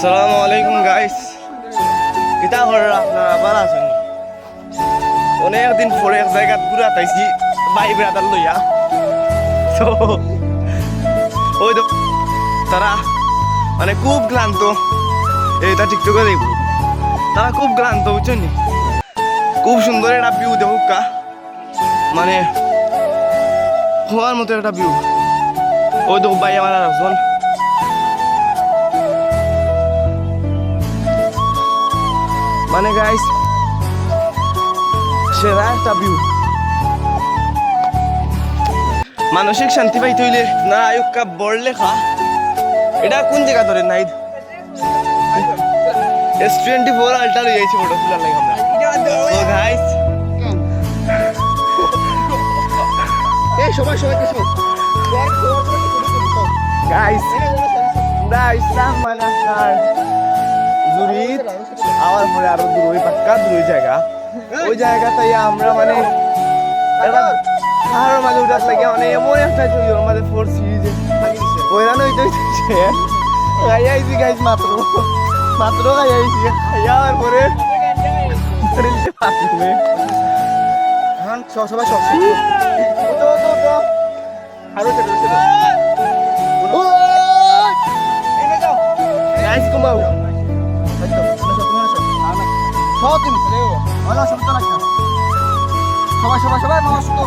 আসসালামু আলাইকুম গাইস, কিতা করার আপনারা আবার আছেন? অনেকদিন পরে এক জায়গা ঘুরে আতাইছি ভাই ব্রাদার লইয়া। তো ওই তো তারা মানে খুব ক্লান্ত, এটা টিকটকে দেখব, তারা খুব ক্লান্ত বুঝছেন, খুব সুন্দর একটা ভিউ দেখুকা, মানে হওয়ার মতো একটা ভিউ। ওই দেখো ভাই আমার আর একজন, মানে গাইস সেরা একটা ভিউ। মানসিক শান্তি পাইতে হইলে না আয়ুক্কা বড় লেখা, এটা কোন জায়গা ধরে নাইদ S24 আলটা লই যাইছি ফটো তোলার লাগি আমরা। তো গাইস এই সবাই কিছু গাইস দা ইসলাম মানে আপনার জুরিত আমার পরে আরো দূর, ওই পাক্কা দূর জায়গা, ওই জায়গাতে আমরা মানে পাহাড়ের মাঝে উঠার লাগে মানে এমন একটা ওর মাঝে ফোর্সি যে ওই রান হইতে খাই আইছি গাইস, মাত্র খাই আইছি, খাইয়ার পরে সবাই সব আরো গাইস কমাও সবাই সবাই মানুষ তো